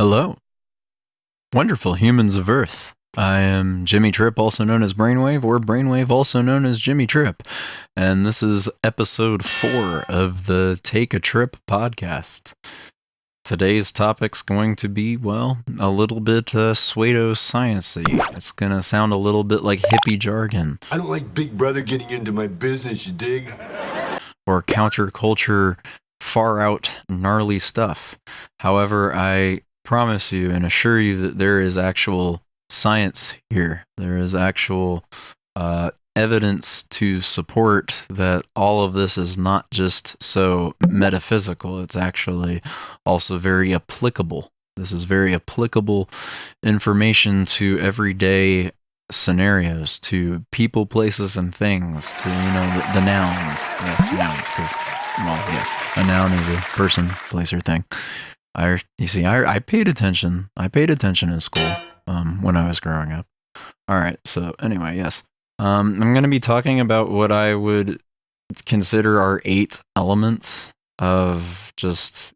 Hello, wonderful humans of Earth. I am Jimmy Tripp, also known as BRAINWAVE, or BRAINWAVE, also known as Jimmy Tripp. And this is episode 4 of the TakeATripp Podcast. Today's topic's going to be, well, a little bit pseudo-science-y. It's going to sound a little bit like hippie jargon. I don't like Big Brother getting into my business, you dig? Or counterculture, far-out, gnarly stuff. However, I promise you and assure you that there is actual science here. There is actual evidence to support that all of this is not just so metaphysical. It's actually also very applicable. This is very applicable information to everyday scenarios, to people, places, and things, to, the nouns. Yes, nouns, because, yes, a noun is a person, place, or thing. I paid attention. I paid attention in school when I was growing up. All right, so anyway, yes. I'm going to be talking about what I would consider our 8 elements of just,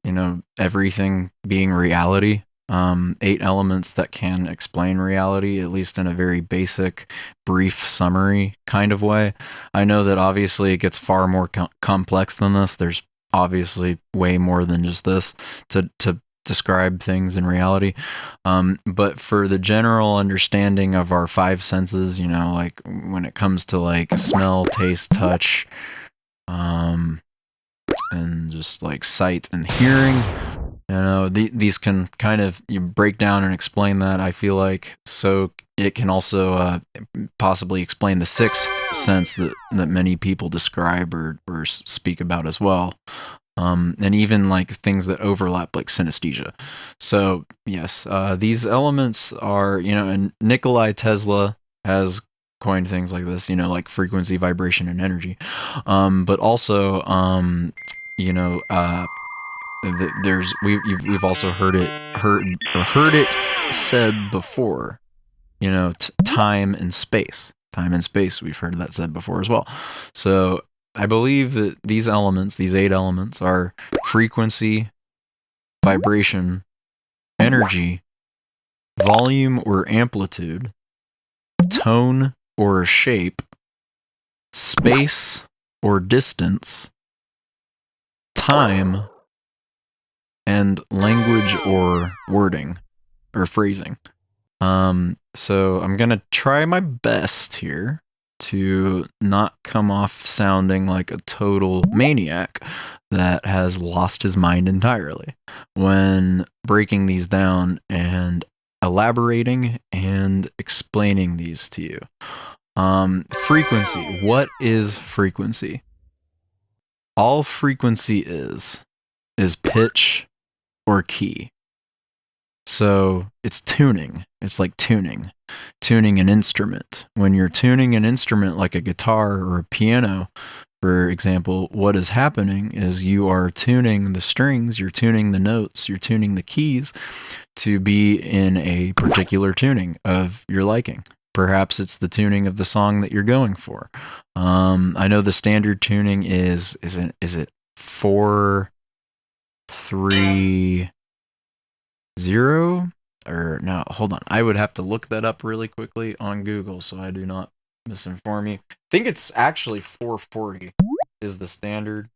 everything being reality. 8 elements that can explain reality, at least in a very basic, brief summary kind of way. I know that obviously it gets far more complex than this. There's obviously way more than just this to describe things in reality. But for the general understanding of our 5 senses, like when it comes to like smell, taste, touch, and just like sight and hearing, these can kind of break down and explain that, I feel like. So it can also possibly explain the 6th sense that many people describe or speak about as well. And even like things that overlap, like synesthesia. So yes, these elements are, and Nikolai Tesla has coined things like this, like frequency, vibration, and energy. But also, we've also heard it said before, time and space. Time and space, we've heard that said before as well. So I believe that these elements, these 8 elements, are frequency, vibration, energy, volume or amplitude, tone or shape, space or distance, time, and language or wording or phrasing. So I'm going to try my best here to not come off sounding like a total maniac that has lost his mind entirely when breaking these down and elaborating and explaining these to you. Frequency. What is frequency? All frequency is pitch or key. So it's tuning. It's like tuning an instrument. When you're tuning an instrument like a guitar or a piano, for example, what is happening is you are tuning the strings, you're tuning the notes, you're tuning the keys to be in a particular tuning of your liking. Perhaps it's the tuning of the song that you're going for. I know the standard tuning is it 4 3 0? Or no, hold on. I would have to look that up really quickly on Google so I do not misinform you. I think it's actually 440 is the standard.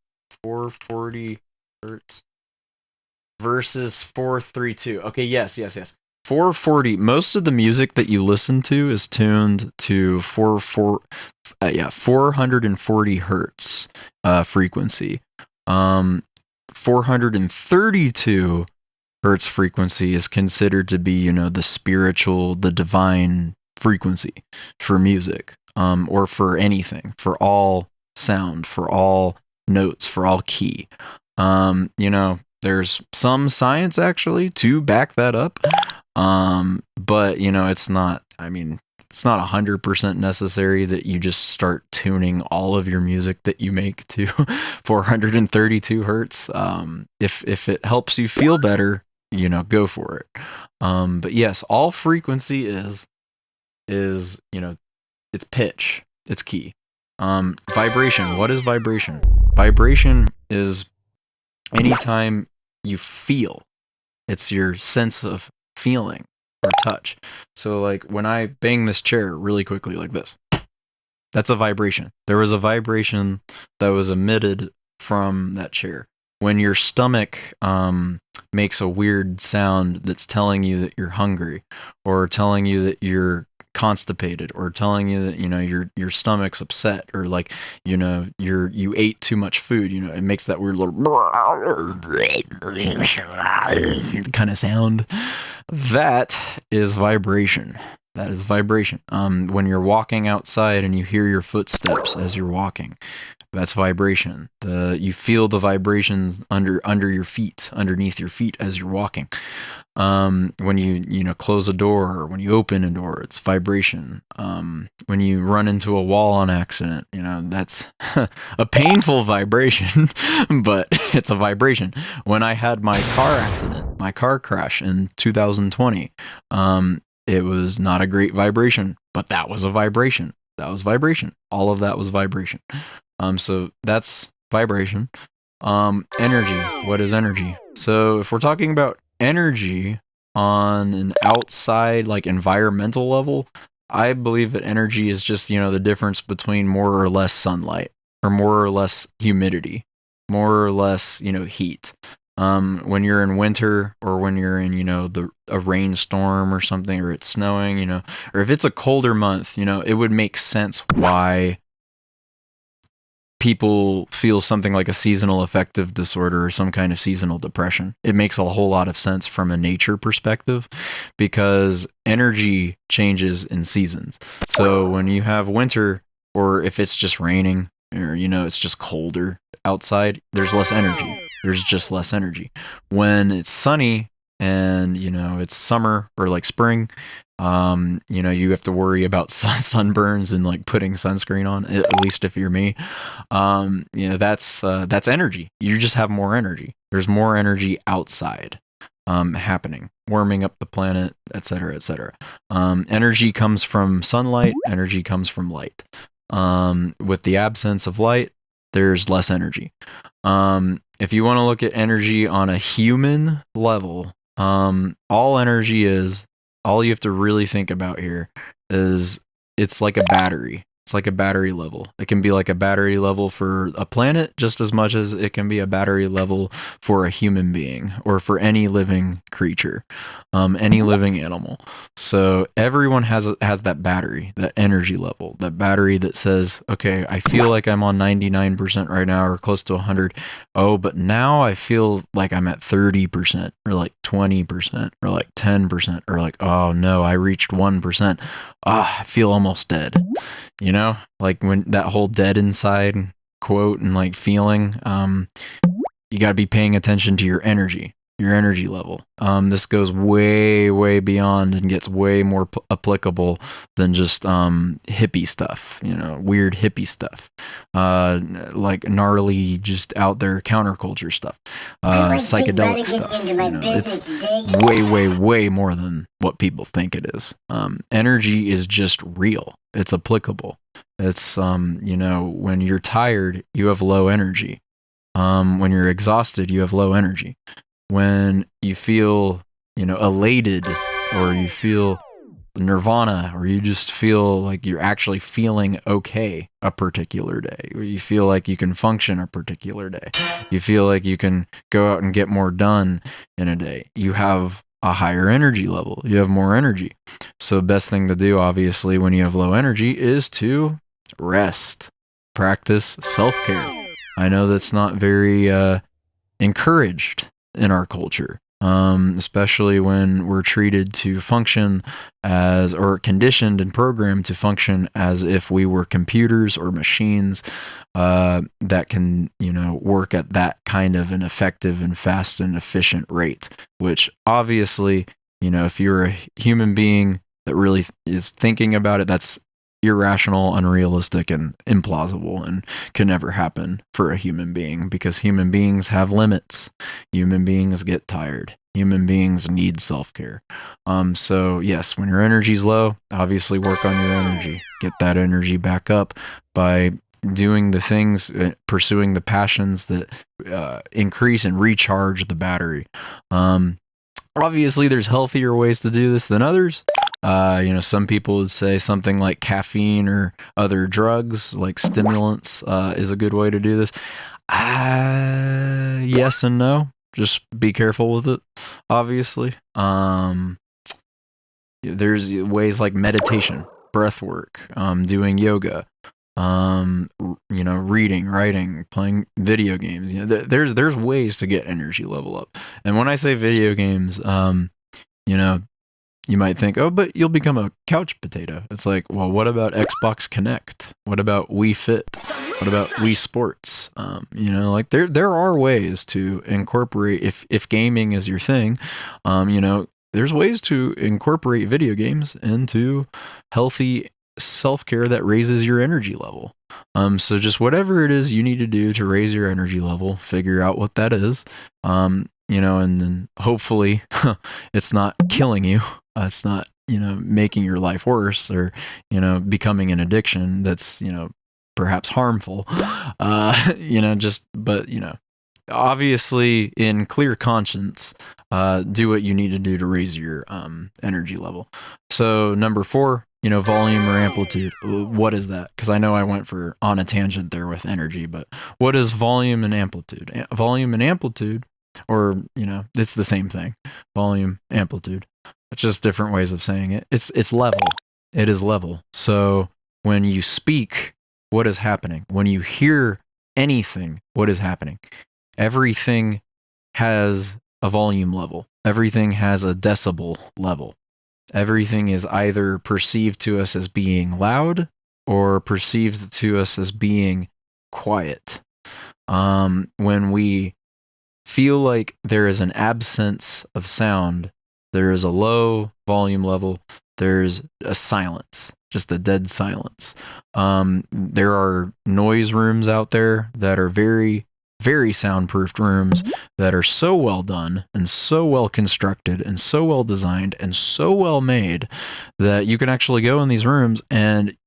440 hertz versus 432. Okay, yes. 440. Most of the music that you listen to is tuned to 440 hertz frequency. 432 hertz frequency is considered to be, the spiritual, the divine frequency for music, or for anything, for all sound, for all notes, for all key. There's some science actually to back that up. But it's not 100% necessary that you just start tuning all of your music that you make to 432 hertz. If it helps you feel better, go for it. But yes, all frequency is it's pitch, it's key. Vibration. What is vibration? Vibration is anytime you feel It's your sense of feeling or touch. So like when I bang this chair really quickly like this, that's a vibration. There was a vibration that was emitted from that chair. When your stomach makes a weird sound that's telling you that you're hungry, or telling you that you're constipated, or telling you that your stomach's upset, or like you ate too much food, it makes that weird little kind of sound. That is vibration. That is vibration. When you're walking outside and you hear your footsteps as you're walking, that's vibration. You feel the vibrations under your feet, underneath your feet as you're walking. When you close a door, or when you open a door, it's vibration. When you run into a wall on accident, that's a painful vibration, but it's a vibration. When I had my car crash in 2020, it was not a great vibration, but that was a vibration. That was vibration. All of that was vibration. So that's vibration. Energy. What is energy? So if we're talking about energy on an outside, like environmental level, I believe that energy is just, the difference between more or less sunlight, or more or less humidity, more or less, heat. When you're in winter, or when you're in, a rainstorm or something, or it's snowing, or if it's a colder month, it would make sense why people feel something like a seasonal affective disorder or some kind of seasonal depression. It makes a whole lot of sense from a nature perspective, because energy changes in seasons. So when you have winter, or if it's just raining, or it's just colder outside, there's less energy. There's just less energy. When it's sunny and it's summer, or like spring, you have to worry about sunburns and like putting sunscreen on, at least if you're me. That's energy. You just have more energy. There's more energy outside happening, warming up the planet, etc., etc. Energy comes from sunlight. Energy comes from light. With the absence of light, there's less energy. If you want to look at energy on a human level, all you have to really think about here is it's like a battery. It's like a battery level. It can be like a battery level for a planet just as much as it can be a battery level for a human being, or for any living creature, any living animal. So everyone has that battery, that energy level, that battery that says, okay, I feel like I'm on 99% right now, or close to 100. Oh, but now I feel like I'm at 30%, or like 20%, or like 10%, or like, oh no, I reached 1%. I feel almost dead. Like when that whole dead inside quote and like feeling, you got to be paying attention to your energy level. This goes way, way beyond and gets way more applicable than just hippie stuff, weird hippie stuff, like gnarly, just out there counterculture stuff, psychedelic stuff. It's way, way, way more than what people think it is. Energy is just real. It's applicable. It's when you're tired, you have low energy. When you're exhausted, you have low energy. When you feel, elated, or you feel nirvana, or you just feel like you're actually feeling okay a particular day, or you feel like you can function a particular day, you feel like you can go out and get more done in a day, you have a higher energy level, you have more energy. So best thing to do, obviously, when you have low energy is to rest, practice self-care. I know that's not very encouraged in our culture, especially when we're treated to function as, or conditioned and programmed to function as if we were computers or machines that can, work at that kind of an effective and fast and efficient rate, which obviously, if you're a human being that really is thinking about it, that's irrational, unrealistic, and implausible, and can never happen for a human being, because human beings have limits. Human beings get tired. Human beings need self-care. So yes, when your energy's low, obviously work on your energy. Get that energy back up by doing the things, pursuing the passions that increase and recharge the battery. Obviously, there's healthier ways to do this than others. Some people would say something like caffeine or other drugs, like stimulants, is a good way to do this. Yes and no. Just be careful with it, obviously. There's ways like meditation, breath work, doing yoga, reading, writing, playing video games. There's ways to get energy level up. And when I say video games, you might think, oh, but you'll become a couch potato. It's like, well, what about Xbox Connect? What about Wii Fit? What about Wii Sports? There are ways to incorporate, if gaming is your thing, there's ways to incorporate video games into healthy self-care that raises your energy level. So just whatever it is you need to do to raise your energy level, figure out what that is. And then hopefully it's not killing you. It's not, making your life worse or, becoming an addiction that's, perhaps harmful. Obviously in clear conscience, do what you need to do to raise your energy level. So number 4, volume or amplitude. What is that? Because I know I went on a tangent there with energy, but what is volume and amplitude? Volume and amplitude, or, it's the same thing. Volume, amplitude. It's just different ways of saying it. It's level. It is level. So when you speak, what is happening? When you hear anything, what is happening? Everything has a volume level. Everything has a decibel level. Everything is either perceived to us as being loud or perceived to us as being quiet. When we feel like there is an absence of sound, there is a low volume level. There's a silence, just a dead silence. There are noise rooms out there that are very, very soundproofed rooms that are so well done and so well constructed and so well designed and so well made that you can actually go in these rooms and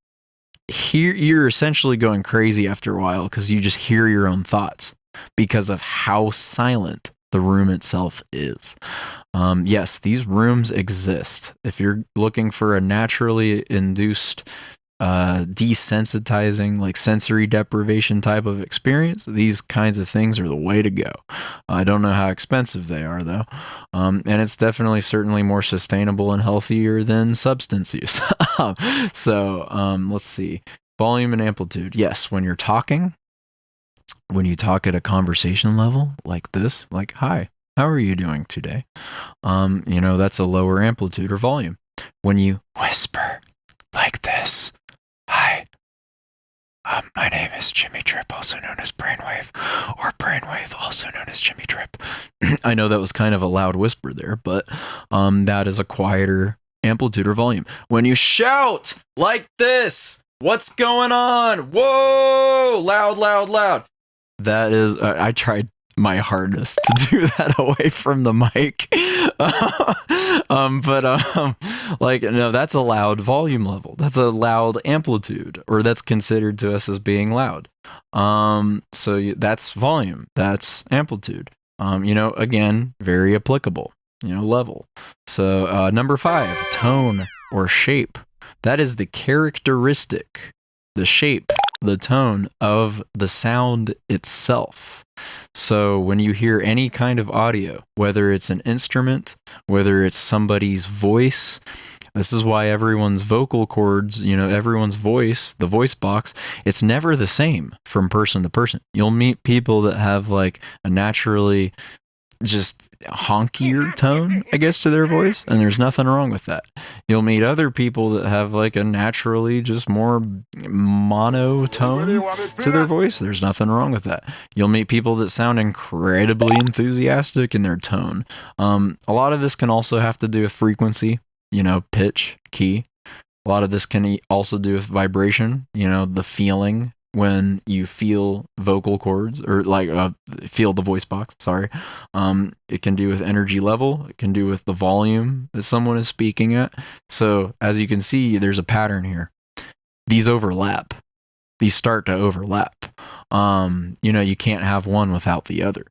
you're essentially going crazy after a while because you just hear your own thoughts because of how silent the room itself is. Yes, these rooms exist. If you're looking for a naturally induced, desensitizing, like sensory deprivation type of experience, these kinds of things are the way to go. I don't know how expensive they are, though. And it's definitely certainly more sustainable and healthier than substance use. Let's see. Volume and amplitude. Yes, when you're talking, when you talk at a conversation level like this, like, hi, how are you doing today? That's a lower amplitude or volume. When you whisper like this, hi, my name is Jimmy Tripp, also known as BRAINWAVE, or BRAINWAVE, also known as Jimmy Tripp. I know that was kind of a loud whisper there, but that is a quieter amplitude or volume. When you shout like this, what's going on? Whoa, loud, loud, loud. That is, I tried my hardest to do that away from the mic. That's a loud volume level. That's a loud amplitude, or that's considered to us as being loud. That's volume. That's amplitude. Again, very applicable, level. So, number 5, tone or shape. That is the characteristic, the shape, the tone of the sound itself. So when you hear any kind of audio, whether it's an instrument, whether it's somebody's voice, this is why everyone's vocal cords, everyone's voice, the voice box, it's never the same from person to person. You'll meet people that have like a naturally just honkier tone, I guess, to their voice, and there's nothing wrong with that. You'll meet other people that have like a naturally just more monotone to their voice. There's nothing wrong with that. You'll meet people that sound incredibly enthusiastic in their tone. A lot of this can also have to do with frequency, pitch, key. A lot of this can also do with vibration, the feeling when you feel vocal cords, or feel the voice box, sorry. It can do with energy level. It can do with the volume that someone is speaking at. So as you can see, there's a pattern here. These overlap. These start to overlap. You can't have one without the other.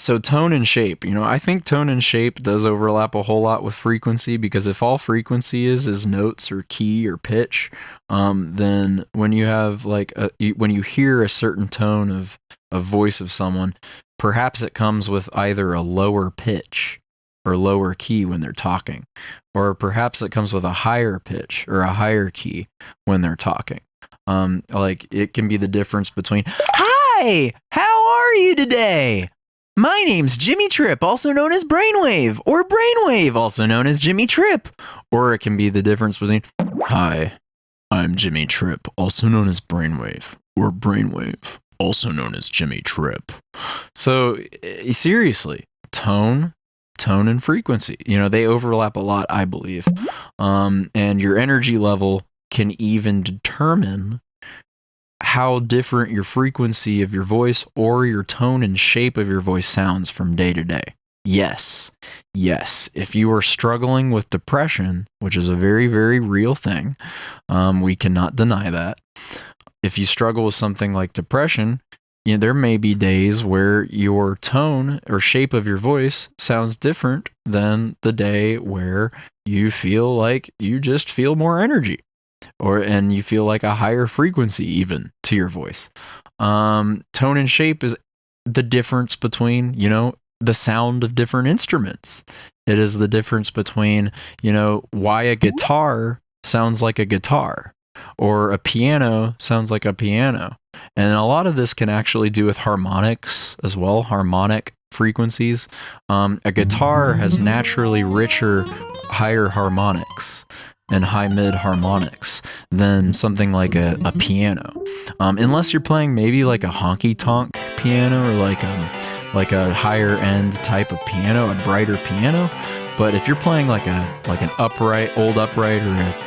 So tone and shape, I think tone and shape does overlap a whole lot with frequency, because if all frequency is notes or key or pitch, then when you have when you hear a certain tone of voice of someone, perhaps it comes with either a lower pitch or lower key when they're talking, or perhaps it comes with a higher pitch or a higher key when they're talking. It can be the difference between, "Hi, how are you today? My name's Jimmy Tripp, also known as BRAINWAVE, or BRAINWAVE, also known as Jimmy Tripp." Or it can be the difference between, "Hi, I'm Jimmy Tripp, also known as BRAINWAVE, or BRAINWAVE, also known as Jimmy Tripp." So seriously, tone and frequency, they overlap a lot, I believe. And your energy level can even determine how different your frequency of your voice or your tone and shape of your voice sounds from day to day. Yes. If you are struggling with depression, which is a very, very real thing, we cannot deny that. If you struggle with something like depression, there may be days where your tone or shape of your voice sounds different than the day where you feel like you just feel more energy. And you feel like a higher frequency even to your voice. Tone and shape is the difference between, the sound of different instruments. It is the difference between, why a guitar sounds like a guitar or a piano sounds like a piano. And a lot of this can actually do with harmonics as well, harmonic frequencies. A guitar has naturally richer, higher harmonics and high mid harmonics than something like a piano, unless you're playing maybe like a honky tonk piano or like a higher end type of piano, a brighter piano. But if you're playing like an old upright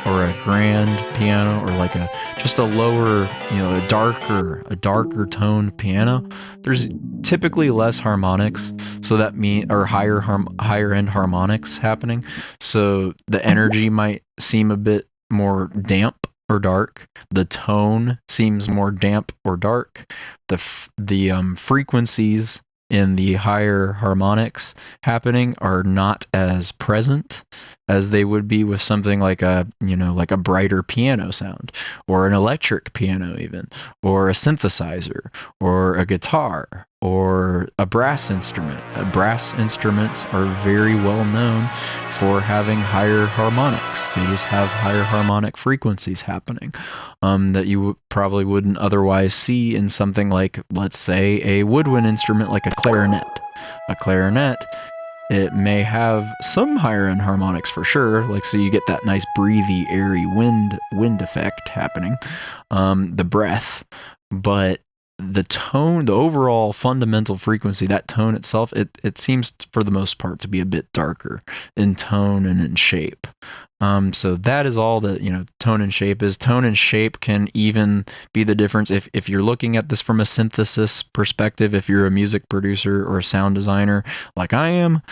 or a grand piano, or like just a lower, a darker tone piano, there's typically less harmonics, so that or higher end harmonics happening. So the energy might seem a bit more damp or dark. The tone seems more damp or dark. The frequencies in the higher harmonics happening are not as present as they would be with something like a brighter piano sound, or an electric piano even, or a synthesizer, or a guitar, or a brass instrument. Brass instruments are very well known for having higher harmonics. They just have higher harmonic frequencies happening that you probably wouldn't otherwise see in something like, let's say, a woodwind instrument like a clarinet. A clarinet, it may have some higher end harmonics for sure, so you get that nice breathy, airy wind effect happening, the breath, but the tone, the overall fundamental frequency, that tone itself, it seems for the most part to be a bit darker in tone and in shape. So that is all that, tone and shape is. Tone and shape can even be the difference if you're looking at this from a synthesis perspective. If you're a music producer or a sound designer like I am,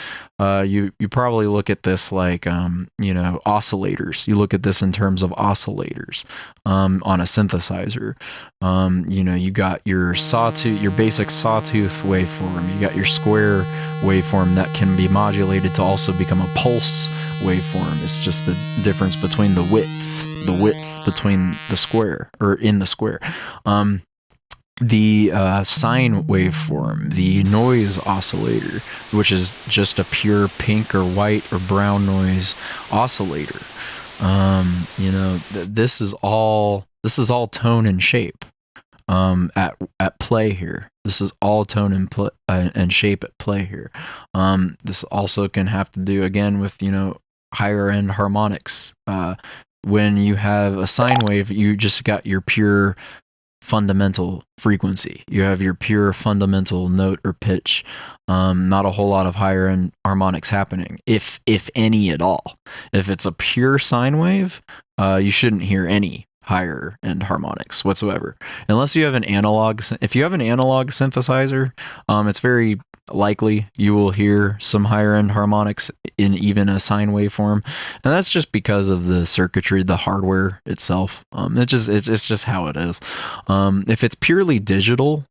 you probably look at this like, oscillators. You look at this in terms of oscillators on a synthesizer. You got your sawtooth, your basic sawtooth waveform. You got your square waveform that can be modulated to also become a pulse waveform. It's just the difference between the width between the square, or in the square. The sine waveform, the noise oscillator, which is just a pure pink or white or brown noise oscillator. This is all tone and shape at play here. This is all tone and shape at play here. This also can have to do again with higher end harmonics. When you have a sine wave, you just got your pure fundamental frequency. You have your pure fundamental note or pitch. Not a whole lot of higher end harmonics happening, if any at all. If it's a pure sine wave, you shouldn't hear any higher end harmonics whatsoever, unless you have an analog. If you have an analog synthesizer, it's very likely you will hear some higher end harmonics in even a sine waveform, and that's just because of the circuitry, the hardware itself. It's just how it is. If it's purely digital,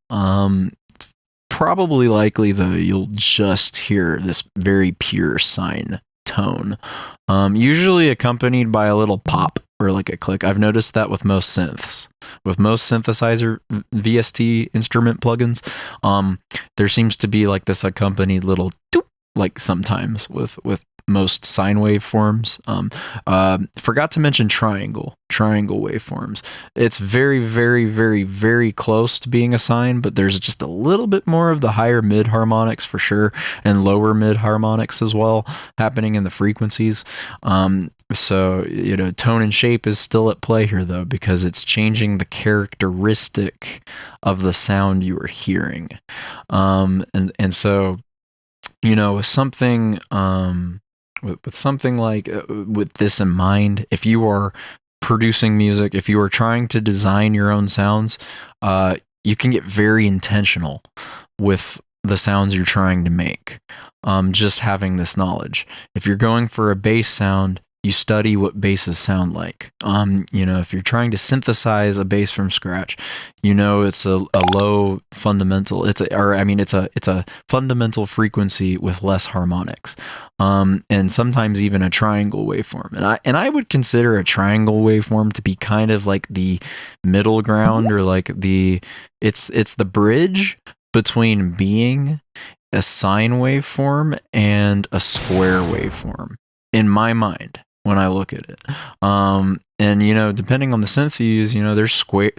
probably likely, though, you'll just hear this very pure sine tone, usually accompanied by a little pop or like a click. I've noticed that with most synths, with most synthesizer VST instrument plugins, there seems to be like this accompanied little doop, like sometimes with most sine waveforms. Forgot to mention triangle waveforms. It's very, very, very, very close to being a sine, but there's just a little bit more of the higher mid harmonics for sure, and lower mid harmonics as well happening in the frequencies. So, tone and shape is still at play here, though, because it's changing the characteristic of the sound you are hearing. And so, with something, with something like, with this in mind, if you are producing music, if you are trying to design your own sounds, you can get very intentional with the sounds you're trying to make. Just having this knowledge. If you're going for a bass sound, you study what basses sound like. If you're trying to synthesize a bass from scratch, it's a low fundamental. It's a fundamental frequency with less harmonics, and sometimes even a triangle waveform. And I would consider a triangle waveform to be kind of like the middle ground, or like it's the bridge between being a sine waveform and a square waveform, in my mind, when I look at it. And depending on the synth you use, there's square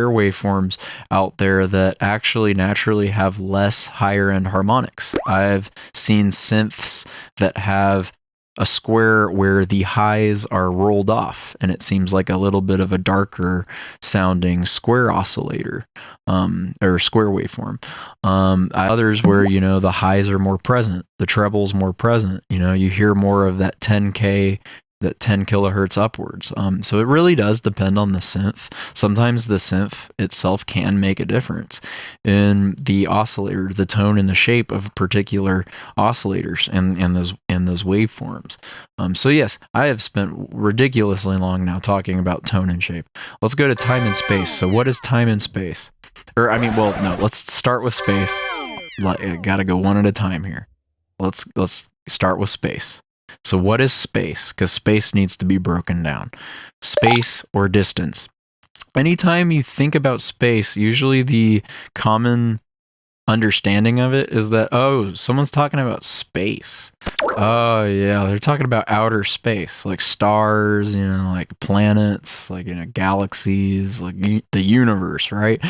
waveforms out there that actually naturally have less higher end harmonics. I've seen synths that have a square where the highs are rolled off, and it seems like a little bit of a darker sounding square oscillator, or square waveform. Others where, the highs are more present, the treble's more present, you hear more of that 10K, that 10 kilohertz upwards. So it really does depend on the synth. Sometimes the synth itself can make a difference in the oscillator, the tone and the shape of particular oscillators and those waveforms. So yes, I have spent ridiculously long now talking about tone and shape. Let's go to time and space. So what is time and space? Let's start with space. I gotta go one at a time here. Let's start with space. So what is space? Because space needs to be broken down. Space or distance. Anytime you think about space, usually the common understanding of it is that, someone's talking about space. Oh yeah, they're talking about outer space, like stars, like planets, like galaxies, like the universe, right?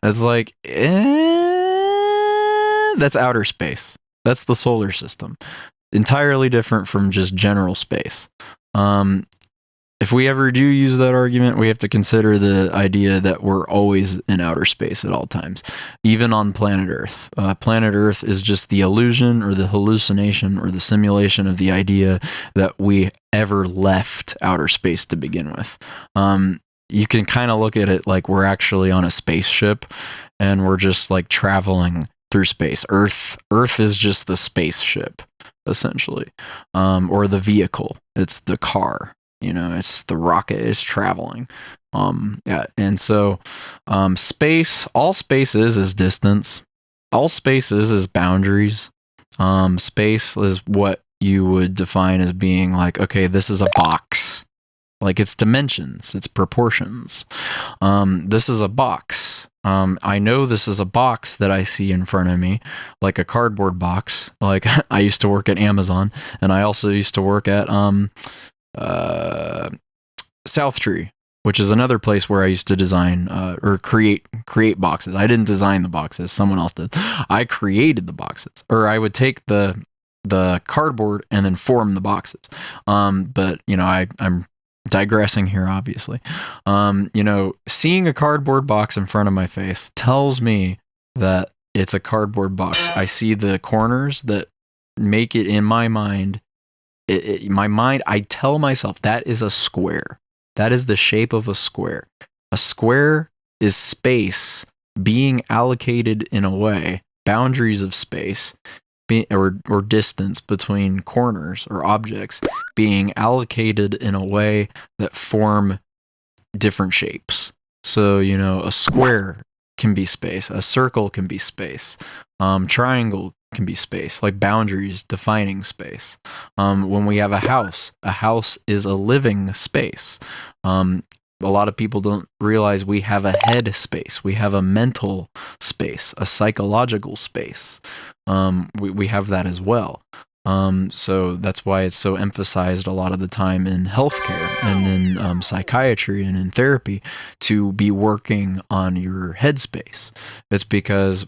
It's like, that's outer space. That's the solar system. Entirely different from just general space. If we ever do use that argument, we have to consider the idea that we're always in outer space at all times, even on planet Earth. Planet Earth is just the illusion or the hallucination or the simulation of the idea that we ever left outer space to begin with. You can kind of look at it like we're actually on a spaceship and we're just like traveling through space. Earth is just the spaceship, essentially, or the vehicle. It's the car, it's the rocket is traveling. And so space, all space is distance. All space is boundaries. Space is what you would define as being like, okay, this is a box, like its dimensions, its proportions. This is a box. I know this is a box that I see in front of me, like a cardboard box. Like I used to work at Amazon, and I also used to work at Southtree, which is another place where I used to design or create boxes. I didn't design the boxes; someone else did. I created the boxes, or I would take the cardboard and then form the boxes. But I'm digressing here, obviously. Seeing a cardboard box in front of my face tells me that it's a cardboard box. I see the corners that make it in my mind. I tell myself that is a square. That is the shape of a square. A square is space being allocated in a way, boundaries of space, or distance between corners or objects being allocated in a way that form different shapes. So, a square can be space. A circle can be space. Triangle can be space, like boundaries defining space. When we have a house is a living space. A lot of people don't realize we have a head space. We have a mental space, a psychological space. We have that as well. So that's why it's so emphasized a lot of the time in healthcare and in psychiatry and in therapy to be working on your headspace. It's because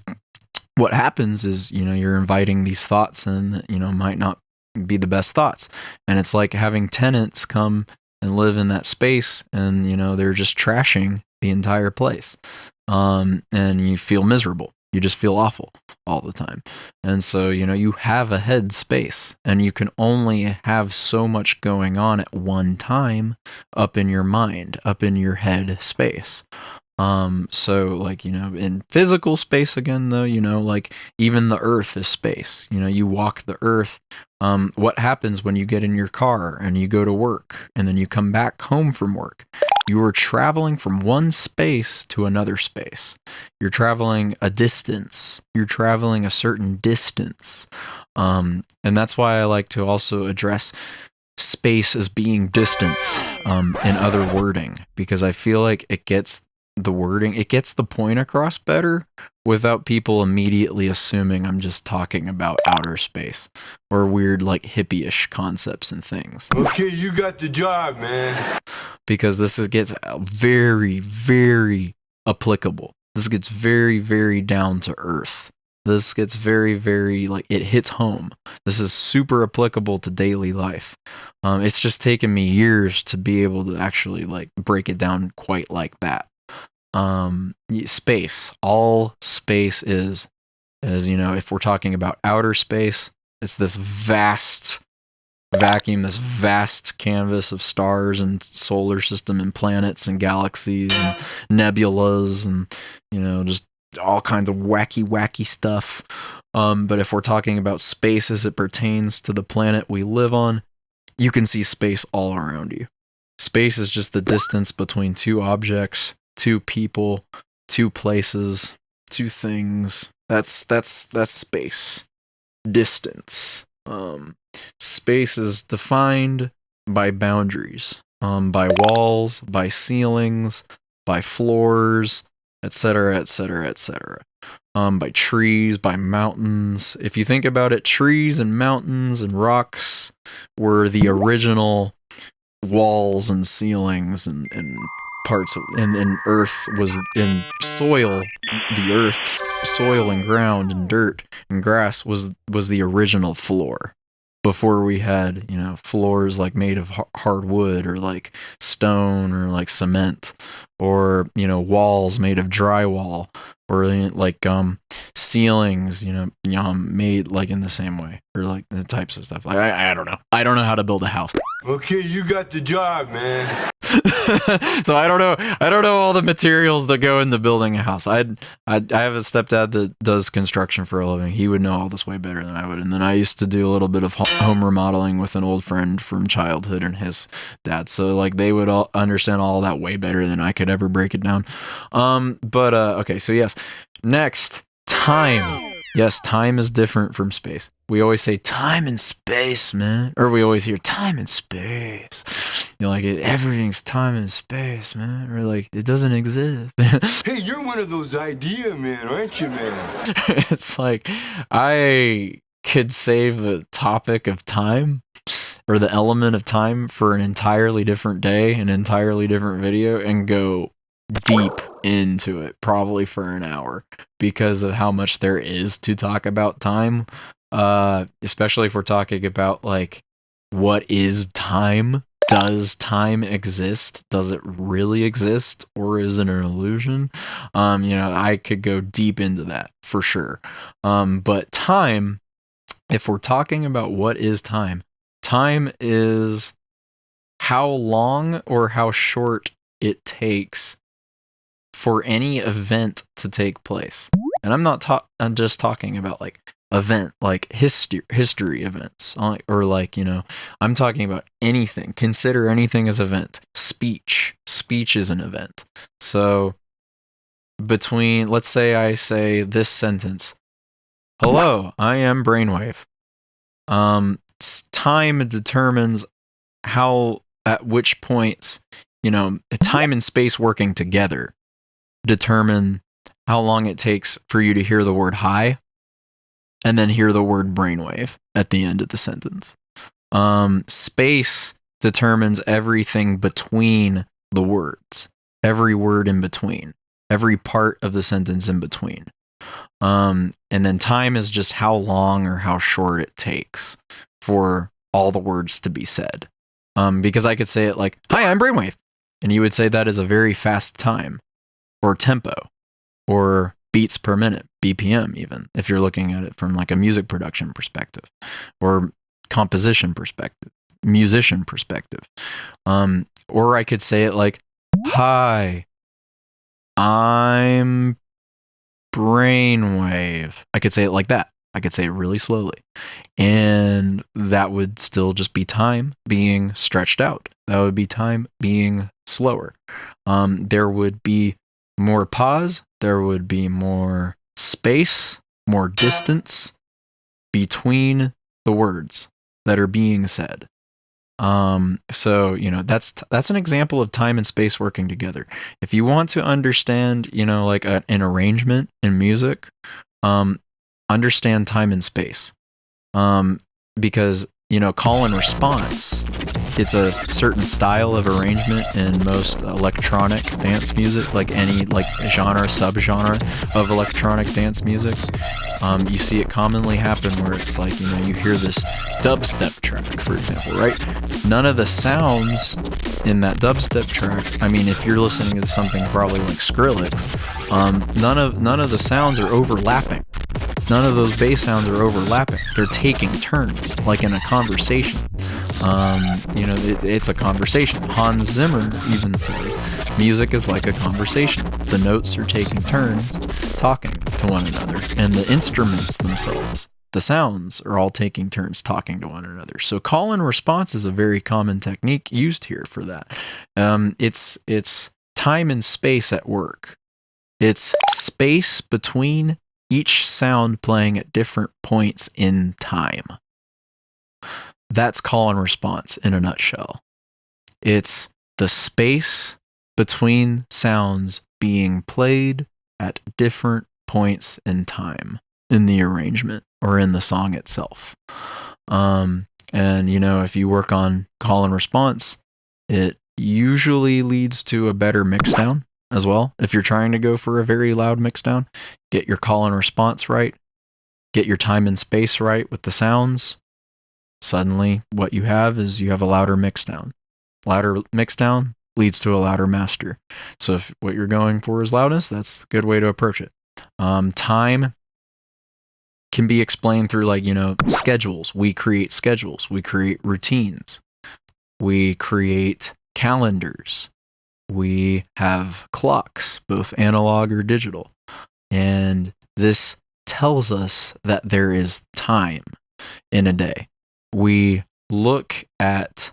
what happens is, you're inviting these thoughts in that, might not be the best thoughts. And it's like having tenants come and live in that space and, they're just trashing the entire place. And you feel miserable. You just feel awful all the time. And so, you have a head space and you can only have so much going on at one time up in your mind, up in your head space. So like, in physical space again, though, like even the earth is space. You walk the earth. What happens when you get in your car and you go to work and then you come back home from work? You are traveling from one space to another space. You're traveling a distance. You're traveling a certain distance. And that's why I like to also address space as being distance in other wording, because I feel like it gets the point across better without people immediately assuming I'm just talking about outer space or weird like hippie-ish concepts and things. Okay, you got the job, man. Because this gets very, very applicable. This gets very, very down to earth. This gets very, very, like, it hits home. This is super applicable to daily life. It's just taken me years to be able to actually, like, break it down quite like that. Space. All space is, if we're talking about outer space, it's this vast vacuum, this vast canvas of stars and solar system and planets and galaxies and nebulas and, just all kinds of wacky stuff. But if we're talking about space as it pertains to the planet we live on, you can see space all around you. Space is just the distance between two objects, two people, two places, two things. That's space. Distance. Space is defined by boundaries, by walls, by ceilings, by floors, etc., etc., etc. By trees, by mountains. If you think about it, trees and mountains and rocks were the original walls and ceilings and parts of, and earth was in soil. The earth's soil and ground and dirt and grass was the original floor. Before we had, floors like made of hard wood or like stone or like cement or, walls made of drywall or like ceilings, made like in the same way or like the types of stuff. Like I don't know. I don't know how to build a house. Okay, you got the job, man. So I don't know all the materials that go into building a house. I have a stepdad that does construction for a living. He would know all this way better than I would. And then I used to do a little bit of home remodeling with an old friend from childhood and his dad. So like they would all understand all that way better than I could ever break it down. Okay, so yes. Next, time. Yes, time is different from space. We always say time and space, man. Or we always hear time and space. Like everything's time and space, man. Or like it doesn't exist. Hey, you're one of those idea men, aren't you, man? It's like I could save the topic of time or the element of time for an entirely different day, an entirely different video, and go deep into it, probably for an hour, because of how much there is to talk about time. Especially if we're talking about like, what is time? Does time exist? Does it really exist, or is it an illusion? I could go deep into that for sure. But time, if we're talking about what is time, time is how long or how short it takes for any event to take place. And I'm just talking about like event, like history events, or like, I'm talking about anything. Consider anything as event. Speech is an event. So between, let's say I say this sentence, hello, I am BRAINWAVE. Time determines at which points, time and space working together determine how long it takes for you to hear the word hi and then hear the word BRAINWAVE at the end of the sentence. Space determines everything between the words, every word in between, every part of the sentence in between. And then time is just how long or how short it takes for all the words to be said. Because I could say it like, hi, I'm BRAINWAVE. And you would say that is a very fast time or tempo or beats per minute, BPM even, if you're looking at it from like a music production perspective or composition perspective, musician perspective. Or I could say it like, hi, I'm BRAINWAVE. I could say it like that. I could say it really slowly. And that would still just be time being stretched out. That would be time being slower. There would be more pause. There would be more space, more distance between the words that are being said. So, that's an example of time and space working together. If you want to understand, like an arrangement in music, understand time and space. Because, call and response, it's a certain style of arrangement in most electronic dance music, like any genre, subgenre of electronic dance music. You see it commonly happen where it's like, you hear this dubstep track, for example, right? None of the sounds in that dubstep track, I mean, if you're listening to something probably like Skrillex, none of the sounds are overlapping. None of those bass sounds are overlapping. They're taking turns, like in a conversation. It's a conversation. Hans Zimmer even says music is like a conversation. The notes are taking turns talking to one another, and the instruments themselves, the sounds, are all taking turns talking to one another. So call and response is a very common technique used here for that. It's time and space at work. It's space between each sound playing at different points in time. That's call and response in a nutshell. It's the space between sounds being played at different points in time in the arrangement or in the song itself. And if you work on call and response, it usually leads to a better mixdown as well. If you're trying to go for a very loud mixdown, get your call and response right, get your time and space right with the sounds. Suddenly, what you have is a louder mixdown. Louder mixdown leads to a louder master. So if what you're going for is loudness, that's a good way to approach it. Time can be explained through schedules. We create schedules. We create routines. We create calendars. We have clocks, both analog or digital. And this tells us that there is time in a day. We look at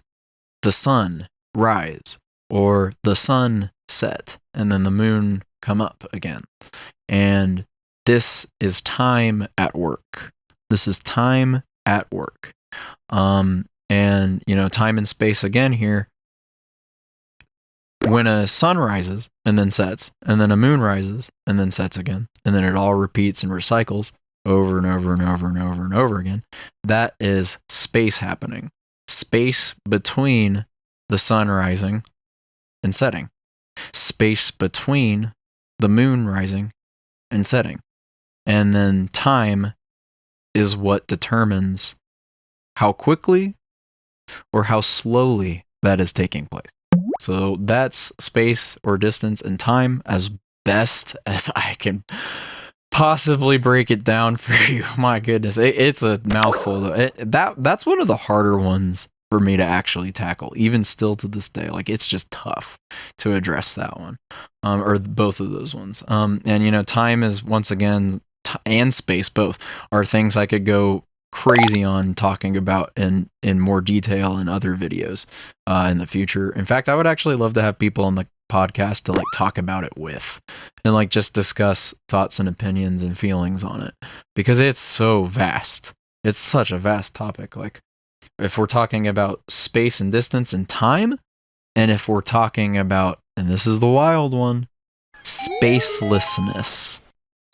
the sun rise or the sun set and then the moon come up again. And this is time at work. This is time at work. And time and space again here. When a sun rises and then sets, and then a moon rises and then sets again, and then it all repeats and recycles over and over and over and over and over again, that is space happening. Space between the sun rising and setting. Space between the moon rising and setting. And then time is what determines how quickly or how slowly that is taking place. So that's space or distance and time as best as I can possibly break it down for you. My goodness, it's a mouthful. That's one of the harder ones for me to actually tackle, even still to this day. It's just tough to address that one, or both of those ones. And time is once again, and space both are things I could go crazy on talking about in more detail in other videos in the future. In fact, I would actually love to have people podcast to like talk about it with and like just discuss thoughts and opinions and feelings on it, because it's so vast. It's such a vast topic. Like if we're talking about space and distance and time, and if we're talking about, and this is the wild one, spacelessness,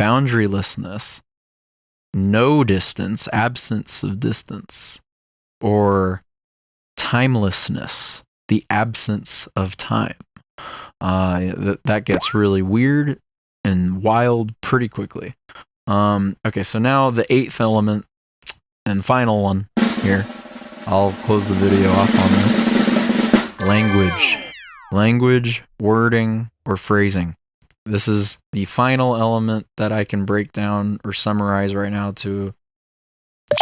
boundarylessness, no distance, absence of distance, or timelessness, the absence of time. That gets really weird and wild pretty quickly. Okay, so now the 8th element and final one here. I'll close the video off on this. Language, wording, or phrasing. This is the final element that I can break down or summarize right now to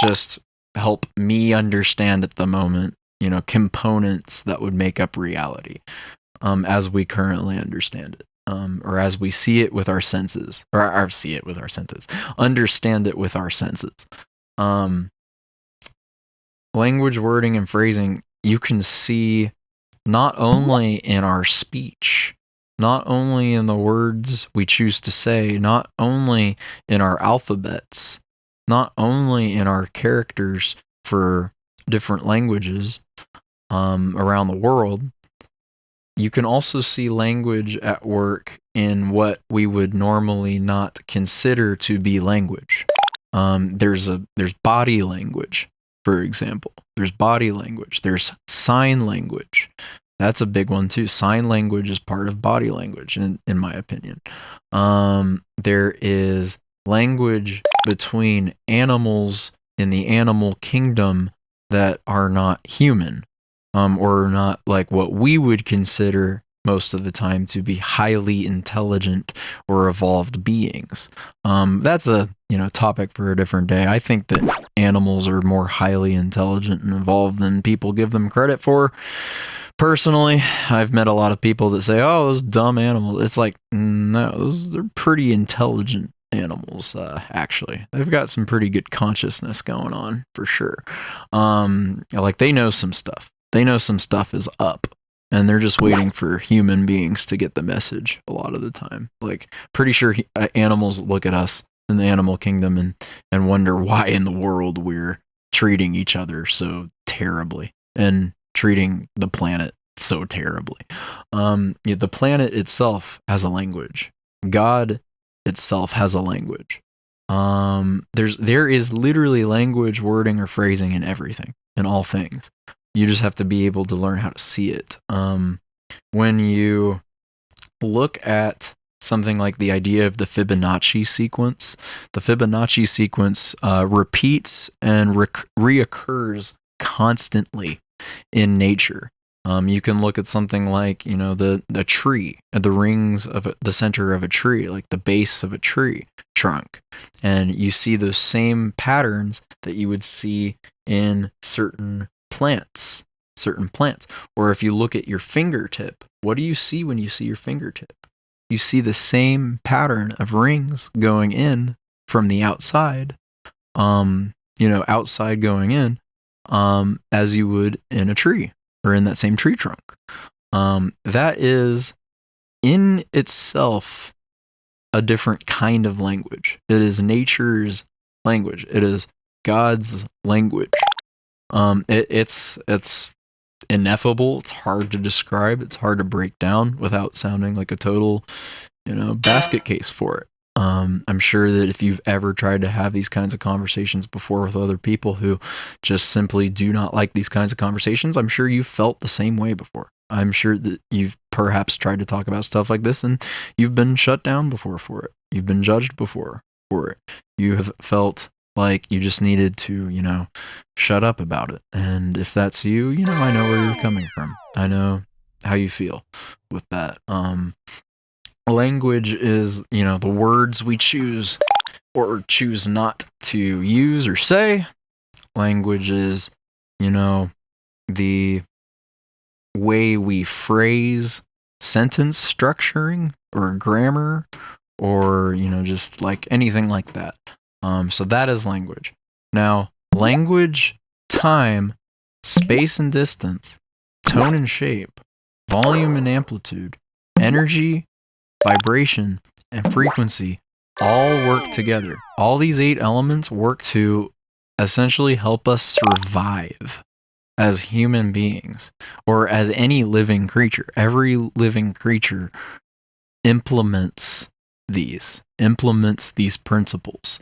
just help me understand at the moment, components that would make up reality, as we currently understand it, or as we see it with our senses, understand it with our senses. Language, wording, and phrasing, you can see not only in our speech, not only in the words we choose to say, not only in our alphabets, not only in our characters for different languages around the world. You can also see language at work in what we would normally not consider to be language. There's body language, for example. There's body language. There's sign language. That's a big one too. Sign language is part of body language, in my opinion. There is language between animals in the animal kingdom that are not human, or not like what we would consider most of the time to be highly intelligent or evolved beings. That's a topic for a different day. I think that animals are more highly intelligent and evolved than people give them credit for. Personally, I've met a lot of people that say, "Oh, those dumb animals." It's like, no, they're pretty intelligent animals. Actually, they've got some pretty good consciousness going on for sure. Like they know some stuff. They know some stuff is up, and they're just waiting for human beings to get the message a lot of the time. Like, pretty sure animals look at us in the animal kingdom and wonder why in the world we're treating each other so terribly and treating the planet so terribly. The planet itself has a language. God itself has a language. There is literally language, wording, or phrasing in everything, in all things. You just have to be able to learn how to see it. When you look at something like the idea of the Fibonacci sequence, the Fibonacci sequence repeats and reoccurs constantly in nature. You can look at something like, the tree, the rings of the center of a tree, like the base of a tree trunk. And you see those same patterns that you would see in certain plants. Or if you look at your fingertip, what do you see when you see your fingertip? You see the same pattern of rings going in from the outside, outside going in, as you would in a tree or in that same tree trunk. That is in itself a different kind of language. It is nature's language. It is God's language. It's ineffable. It's hard to describe. It's hard to break down without sounding like a total, basket case for it. I'm sure that if you've ever tried to have these kinds of conversations before with other people who just simply do not like these kinds of conversations, I'm sure you've felt the same way before. I'm sure that you've perhaps tried to talk about stuff like this and you've been shut down before for it. You've been judged before for it. You have felt like you just needed to, shut up about it. And if that's you, I know where you're coming from. I know how you feel with that. Language is, the words we choose or choose not to use or say. Language is, the way we phrase sentence structuring or grammar or, just like anything like that. So that is language. Now, language, time, space and distance, tone and shape, volume and amplitude, energy, vibration, and frequency all work together. All these 8 elements work to essentially help us survive as human beings, or as any living creature. Every living creature implements these principles.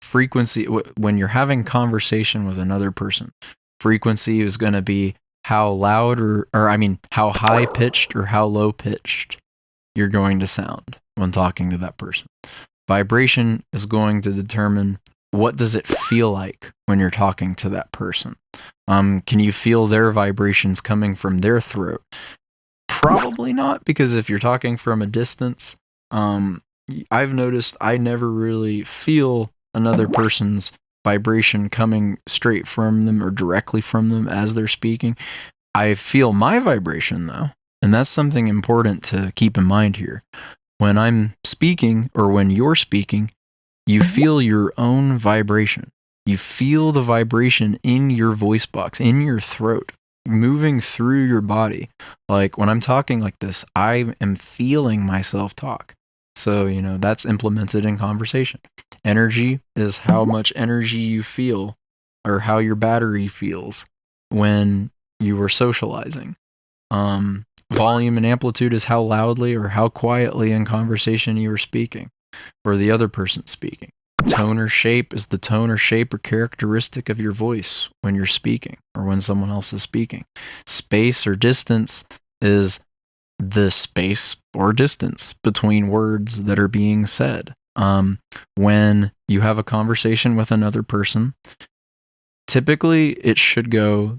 Frequency, when you're having conversation with another person, frequency is going to be how loud or how high pitched or how low pitched you're going to sound when talking to that person. Vibration is going to determine what does it feel like when you're talking to that person. Can you feel their vibrations coming from their throat? Probably not, because if you're talking from a distance, I've noticed I never really feel another person's vibration coming straight from them or directly from them as they're speaking. I feel my vibration though, and that's something important to keep in mind here. When I'm speaking, or when you're speaking, you feel your own vibration. You feel the vibration in your voice box, in your throat, moving through your body. Like when I'm talking like this, I am feeling myself talk. So, that's implemented in conversation. Energy is how much energy you feel, or how your battery feels when you are socializing. Volume and amplitude is how loudly or how quietly in conversation you are speaking, or the other person speaking. Tone or shape is the tone or shape or characteristic of your voice when you're speaking or when someone else is speaking. Space or distance is the space or distance between words that are being said. When you have a conversation with another person, typically it should go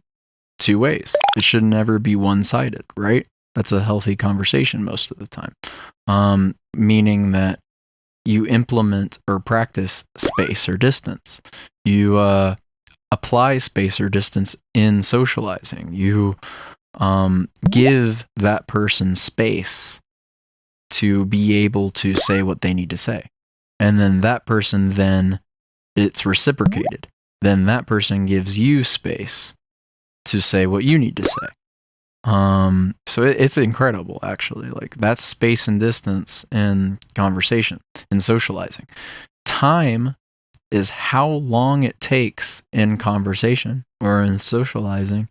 2 ways. It should never be one-sided, right? That's a healthy conversation most of the time. Meaning that you implement or practice space or distance. You apply space or distance in socializing. You give that person space to be able to say what they need to say. And then that person, it's reciprocated. Then that person gives you space to say what you need to say. So it's incredible, actually. Like, that's space and distance in conversation and socializing. Time is how long it takes in conversation or in socializing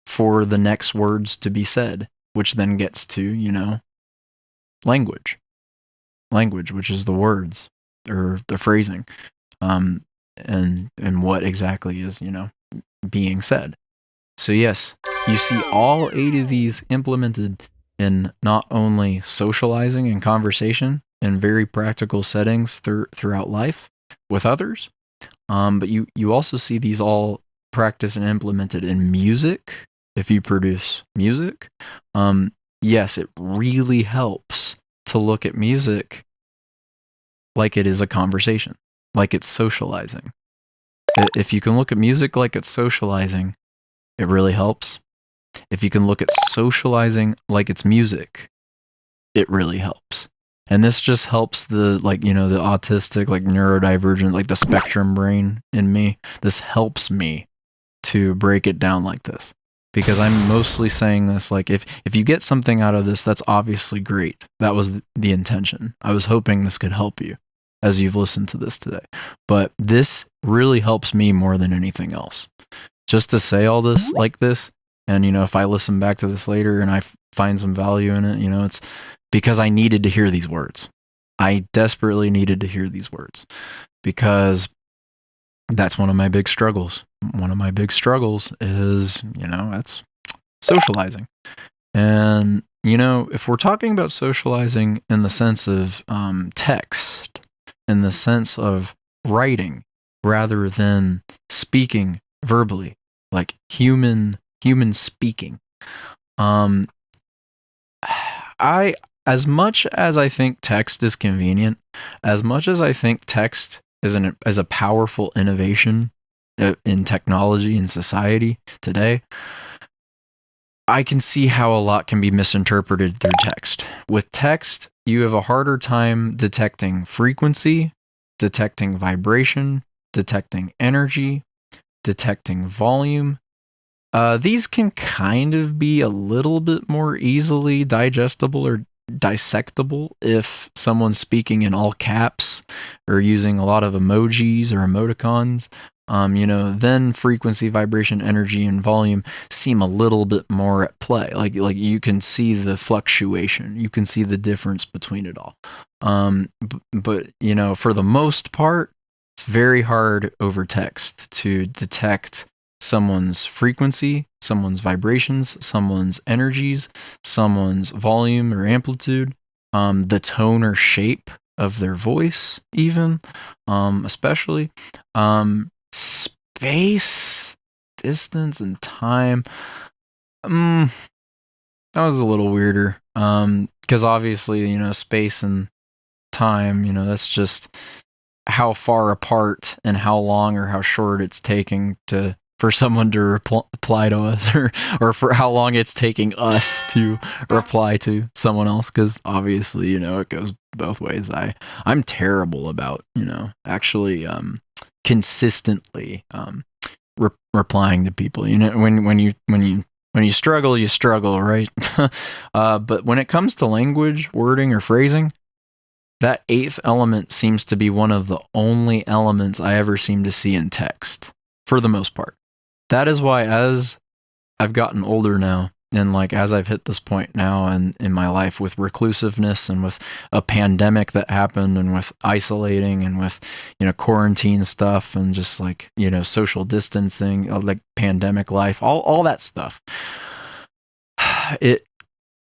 for the next words to be said, which then gets to, language, which is the words or the phrasing, and what exactly is, being said. So yes, you see all 8 of these implemented in not only socializing and conversation in very practical settings throughout life with others, but you also see these all practiced and implemented in music. If you produce music, yes, it really helps to look at music like it is a conversation, like it's socializing. If you can look at music like it's socializing, it really helps. If you can look at socializing like it's music, it really helps. And this just helps the autistic, neurodivergent, the spectrum brain in me. This helps me to break it down like this. Because I'm mostly saying this, if you get something out of this, that's obviously great. That was the intention. I was hoping this could help you as you've listened to this today. But this really helps me more than anything else. Just to say all this like this, and if I listen back to this later and I find some value in it, it's because I needed to hear these words. I desperately needed to hear these words, because that's one of my big struggles. One of my big struggles is, that's socializing. And, if we're talking about socializing in the sense of text, in the sense of writing, rather than speaking verbally, like human speaking, as much as I think text is convenient, as much as I think text is a powerful innovation in technology and society today, I can see how a lot can be misinterpreted through text. With text, you have a harder time detecting frequency, detecting vibration, detecting energy, detecting volume, These can kind of be a little bit more easily digestible or dissectable if someone's speaking in all caps or using a lot of emojis or emoticons. Then frequency, vibration, energy, and volume seem a little bit more at play. Like you can see the fluctuation, you can see the difference between it all. But for the most part, it's very hard over text to detect someone's frequency, someone's vibrations, someone's energies, someone's volume or amplitude, the tone or shape of their voice, even, especially. Space, distance, and time. That was a little weirder. Because obviously, space and time, that's just how far apart and how long or how short it's taking for someone to reply to us, or for how long it's taking us to reply to someone else, because obviously, it goes both ways. I'm terrible about, actually consistently replying to people. When you struggle, right? But when it comes to language, wording, or phrasing, that eighth element seems to be one of the only elements I ever seem to see in text, for the most part. That is why, as I've gotten older now, and as I've hit this point now in my life with reclusiveness and with a pandemic that happened and with isolating and with, quarantine stuff and just social distancing, pandemic life, all that stuff.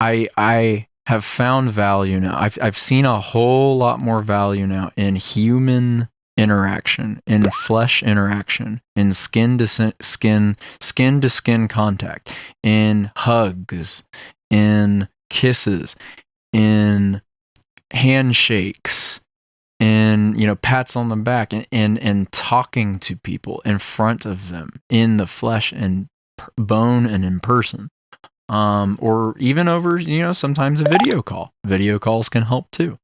I have found value now. I've seen a whole lot more value now in human interaction, in flesh interaction, in skin to skin contact, in hugs, in kisses, in handshakes, in pats on the back, and talking to people in front of them, in the flesh and bone and in person. Or even over, sometimes a video call. Video calls can help too.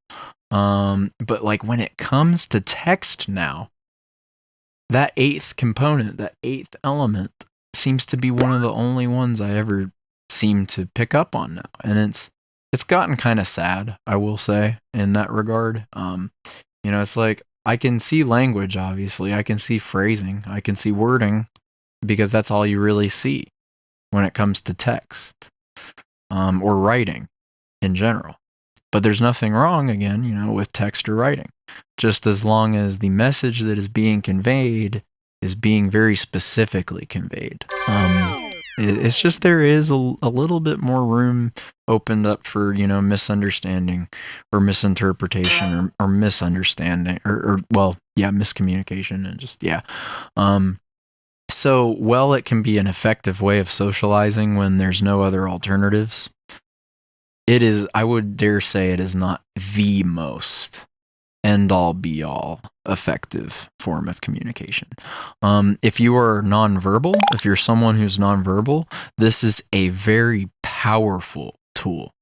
But when it comes to text now, that eighth component, that eighth element seems to be one of the only ones I ever seem to pick up on now. And it's gotten kind of sad, I will say, in that regard. It's I can see language, obviously. I can see phrasing. I can see wording, because that's all you really see when it comes to text, or writing in general. But there's nothing wrong, again, with text or writing, just as long as the message that is being conveyed is being very specifically conveyed. It's just there is a little bit more room opened up for, misunderstanding or misinterpretation or misunderstanding or miscommunication and just, yeah. So, while it can be an effective way of socializing when there's no other alternatives, it is, I would dare say, it is not the most end-all be-all effective form of communication. If you are nonverbal, if you're someone who's nonverbal, this is a very powerful tool.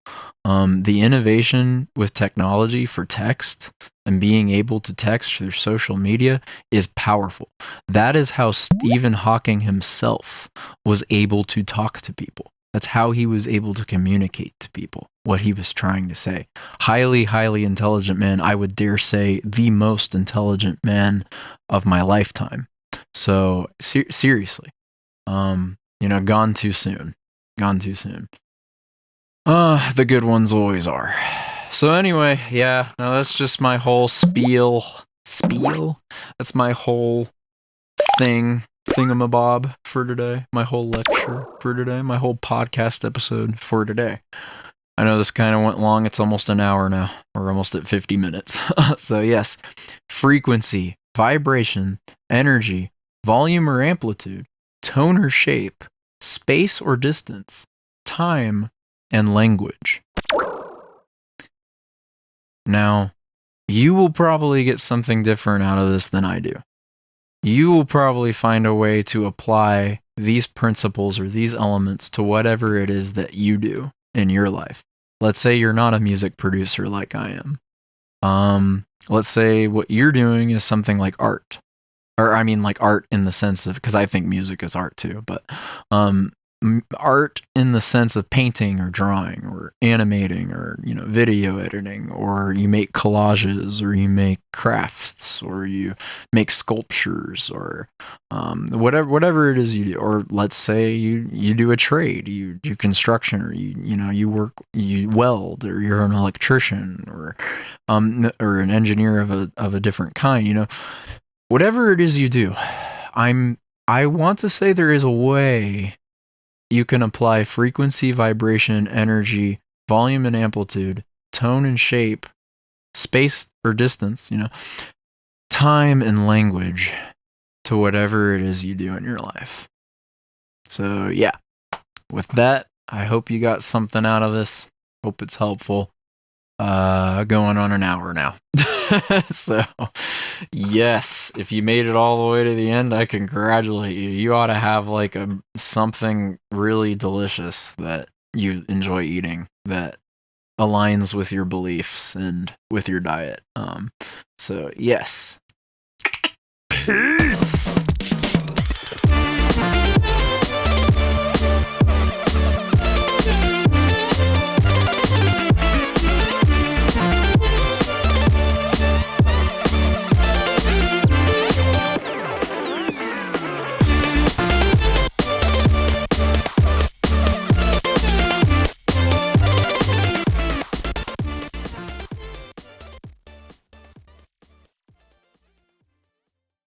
The innovation with technology for text and being able to text through social media is powerful. That is how Stephen Hawking himself was able to talk to people. That's how he was able to communicate to people what he was trying to say. Highly, highly intelligent man. I would dare say the most intelligent man of my lifetime. So seriously, gone too soon. Gone too soon. The good ones always are. So anyway, yeah, no, that's just my whole spiel. That's my whole thingamabob for today. My whole lecture for today. My whole podcast episode for today. I know this kind of went long. It's almost an hour now. We're almost at 50 minutes. So yes, frequency, vibration, energy, volume or amplitude, tone or shape, space or distance, time, and language. Now, you will probably get something different out of this than I do. You will probably find a way to apply these principles or these elements to whatever it is that you do in your life. Let's say you're not a music producer like I am. Let's say what you're doing is something like art. or I mean like art in the sense of, because I think music is art too, but art in the sense of painting or drawing or animating or, you know, video editing, or you make collages, or you make crafts, or you make sculptures, or whatever it is you do. Or let's say you do a trade, you do construction, or you weld, or you're an electrician, or an engineer of a different kind, you know. Whatever it is you do, I want to say there is a way you can apply frequency, vibration, energy, volume and amplitude, tone and shape, space or distance, you know, time and language to whatever it is you do in your life. So yeah, with that, I hope you got something out of this. Hope it's helpful. Going on an hour now. So yes, if you made it all the way to the end, I congratulate you. You ought to have like something really delicious that you enjoy eating that aligns with your beliefs and with your diet. So yes. Peace.